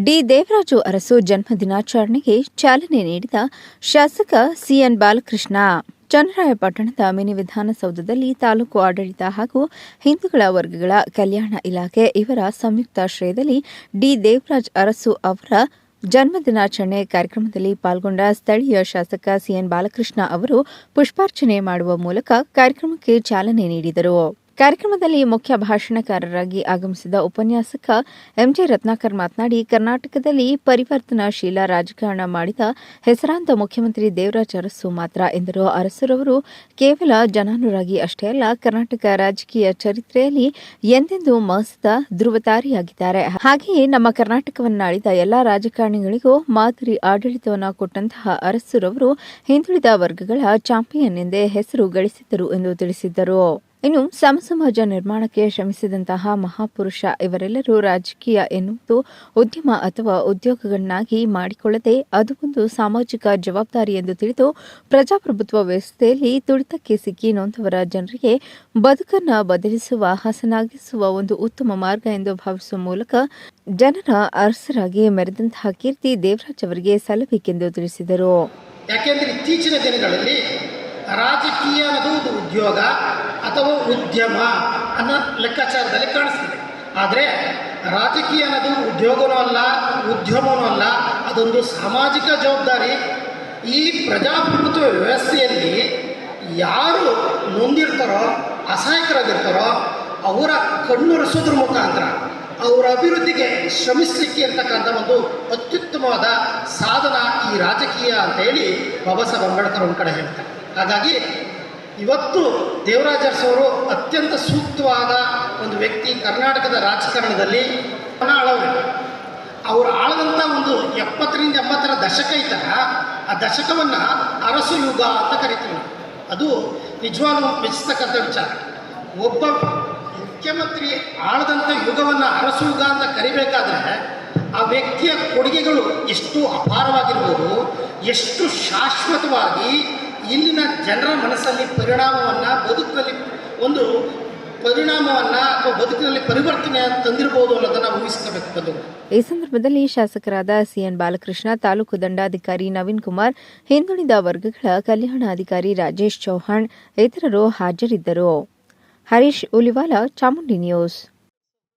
D Devaraju Arasu ಜನ್ಮ ದಿನಾಚರಣೆಗೆ ಚಾಲನೆ ನೀಡಿದ ಶಾಸಕ ಸಿಎನ್ ಬಾಲಕೃಷ್ಣ ಚನ್ನರಾಯಪಟ್ಟಣದ ಮಿನಿ ವಿಧಾನಸೌಧದಲ್ಲಿ ತಾಲೂಕು ಆಡಳಿತ ಹಾಗೂ ಹಿಂದೂಗಳ ವರ್ಗಗಳ ಕಲ್ಯಾಣ ಇಲಾಖೆ ಇವರ ಸಂಯುಕ್ತಾಶ್ರಯದಲ್ಲಿ ಡಿ ದೇವರಾಜ್ ಅರಸು ಅವರ ಜನ್ಮ ದಿನಾಚರಣೆ ಕಾರ್ಯಕ್ರಮದಲ್ಲಿ ಪಾಲ್ಗೊಂಡ ಸ್ಥಳೀಯ ಶಾಸಕ ಸಿಎನ್ ಬಾಲಕೃಷ್ಣ ಅವರು ಪುಷ್ಪಾರ್ಚನೆ ಮಾಡುವ ಮೂಲಕ ಕಾರ್ಯಕ್ರಮಕ್ಕೆ ಚಾಲನೆ ನೀಡಿದರು. ಕಾರ್ಯಕ್ರಮದಲ್ಲಿ ಮುಖ್ಯ ಭಾಷಣಕಾರರಾಗಿ ಆಗಮಿಸಿದ ಉಪನ್ಯಾಸಕ ಎಂಜೆ ರತ್ನಾಕರ್ ಮಾತನಾಡಿ, ಕರ್ನಾಟಕದಲ್ಲಿ ಪರಿವರ್ತನಾಶೀಲ ರಾಜಕಾರಣ ಮಾಡಿದ ಹೆಸರಾಂತ ಮುಖ್ಯಮಂತ್ರಿ ದೇವರಾಜ್ ಅರಸು ಮಾತ್ರ ಎಂದರು. ಅರಸುರವರು ಕೇವಲ ಜನಾನುರಾಗಿ ಅಷ್ಟೇ ಅಲ್ಲ, ಕರ್ನಾಟಕ ರಾಜಕೀಯ ಚರಿತ್ರೆಯಲ್ಲಿ ಎಂದೆಂದೂ ಮಹತ್ವದ ಧ್ರುವತಾರಿಯಾಗಿದ್ದಾರೆ. ಹಾಗೆಯೇ ನಮ್ಮ ಕರ್ನಾಟಕವನ್ನಾಳಿದ ಎಲ್ಲಾ ರಾಜಕಾರಣಿಗಳಿಗೂ ಮಾದರಿ ಆಡಳಿತವನ್ನು ಕೊಟ್ಟಂತಹ ಅರಸುರವರು ಹಿಂದುಳಿದ ವರ್ಗಗಳ ಚಾಂಪಿಯನ್ ಎಂದೇ ಹೆಸರು ಗಳಿಸಿದ್ದರು ಎಂದು ತಿಳಿಸಿದ್ದರು. ಇನ್ನು ಸಮಾಜ ನಿರ್ಮಾಣಕ್ಕೆ ಶ್ರಮಿಸಿದಂತಹ ಮಹಾಪುರುಷ ಇವರೆಲ್ಲರೂ ರಾಜಕೀಯ ಎನ್ನುವುದು ಉದ್ಯಮ ಅಥವಾ ಉದ್ಯೋಗಗಳನ್ನಾಗಿ ಮಾಡಿಕೊಳ್ಳದೆ ಅದು ಒಂದು ಸಾಮಾಜಿಕ ಜವಾಬ್ದಾರಿ ಎಂದು ತಿಳಿದು ಪ್ರಜಾಪ್ರಭುತ್ವ ವ್ಯವಸ್ಥೆಯಲ್ಲಿ ತುಳಿತಕ್ಕೆ ಸಿಕ್ಕಿ ನೊಂದವರ ಜನರಿಗೆ ಬದುಕನ್ನು ಬದಲಿಸುವ ಹಸನಾಗಿಸುವ ಒಂದು ಉತ್ತಮ ಮಾರ್ಗ ಎಂದು ಭಾವಿಸುವ ಮೂಲಕ ಜನರ ಅರಸರಾಗಿ ಮೆರೆದಂತಹ ಕೀರ್ತಿ ದೇವರಾಜ್ ಅವರಿಗೆ ಸಲ್ಲಬೇಕೆಂದು ತಿಳಿಸಿದರು. ಯಾಕೆಂದರೆ ಇತ್ತೀಚಿನ ದಿನಗಳಲ್ಲಿ ರಾಜಕೀಯ ಅನ್ನೋದು ಒಂದು ಉದ್ಯೋಗ ಅಥವಾ ಉದ್ಯಮ ಅನ್ನೋ ಲೆಕ್ಕಾಚಾರದಲ್ಲಿ ಕಾಣಿಸ್ತಿದೆ. ಆದರೆ ರಾಜಕೀಯ ಅನ್ನೋದು ಉದ್ಯೋಗವೂ ಅಲ್ಲ, ಉದ್ಯಮವೂ ಅಲ್ಲ, ಅದೊಂದು ಸಾಮಾಜಿಕ ಜವಾಬ್ದಾರಿ. ಈ ಪ್ರಜಾಪ್ರಭುತ್ವ ವ್ಯವಸ್ಥೆಯಲ್ಲಿ ಯಾರು ನೊಂದಿರ್ತಾರೋ, ಅಸಹಾಯಕರಾಗಿರ್ತಾರೋ ಅವರ ಕಣ್ಣೊರೆಸೋದ್ರ ಮುಖಾಂತರ ಅವರ ಅಭಿವೃದ್ಧಿಗೆ ಶ್ರಮಿಸಲಿಕ್ಕೆ ಇರ್ತಕ್ಕಂಥ ಒಂದು ಅತ್ಯುತ್ತಮವಾದ ಸಾಧನ ಈ ರಾಜಕೀಯ ಅಂತ ಹೇಳಿ ಬಾಬಾ ಸಾಹೇಬ್ ಅಂಬೇಡ್ಕರ್ ಒಂದು ಕಡೆ ಹೇಳ್ತಾರೆ. ಹಾಗಾಗಿ ಇವತ್ತು ದೇವರಾಜ್ ಅರಸು ಅವರು ಅತ್ಯಂತ ಸೂಕ್ತವಾದ ಒಂದು ವ್ಯಕ್ತಿ. ಕರ್ನಾಟಕದ ರಾಜಕಾರಣದಲ್ಲಿ ಅವರು ಆಳದಂಥ ಒಂದು 70ರಿಂದ 80ರ ದಶಕ ಇದ್ದಾಗ ಆ ದಶಕವನ್ನು ಅರಸು ಯುಗ ಅಂತ ಕರಿತೀವಿ ನಾವು. ಅದು ನಿಜವಾಗ್ಲೂ ಮೆಚ್ಚಿಸ್ತಕ್ಕಂಥ ವಿಚಾರ. ಒಬ್ಬ ಮುಖ್ಯಮಂತ್ರಿ ಆಳದಂಥ ಯುಗವನ್ನು ಅರಸು ಯುಗ ಅಂತ ಕರಿಬೇಕಾದ್ರೆ ಆ ವ್ಯಕ್ತಿಯ ಕೊಡುಗೆಗಳು ಎಷ್ಟು ಅಪಾರವಾಗಿರ್ಬೋದು, ಎಷ್ಟು ಶಾಶ್ವತವಾಗಿ ಇಲ್ಲಿನ ಜನರ ಮನಸ್ಸಲ್ಲಿ ಪರಿಣಾಮವನ್ನು, ಬದುಕಿನಲ್ಲಿ ಒಂದು ಪರಿಣಾಮವನ್ನು ಅಥವಾ ಬದುಕಿನಲ್ಲಿ ಪರಿವರ್ತನೆ ತಂದಿರಬಹುದು ಅನ್ನೋದನ್ನು ಊಹಿಸ್ಕೋಬೇಕು ಬಂದು. ಈ ಸಂದರ್ಭದಲ್ಲಿ ಶಾಸಕರಾದ ಸಿಎನ್ ಬಾಲಕೃಷ್ಣ, ತಾಲೂಕು ದಂಡಾಧಿಕಾರಿ ನವೀನ್ ಕುಮಾರ್, ಹಿಂದುಳಿದ ವರ್ಗಗಳ ಕಲ್ಯಾಣಾಧಿಕಾರಿ ರಾಜೇಶ್ ಚೌಹಾಣ್ ಇತರರು ಹಾಜರಿದ್ದರು. ಹರೀಶ್ ಉಲಿವಾಲ, ಚಾಮುಂಡಿ ನ್ಯೂಸ್.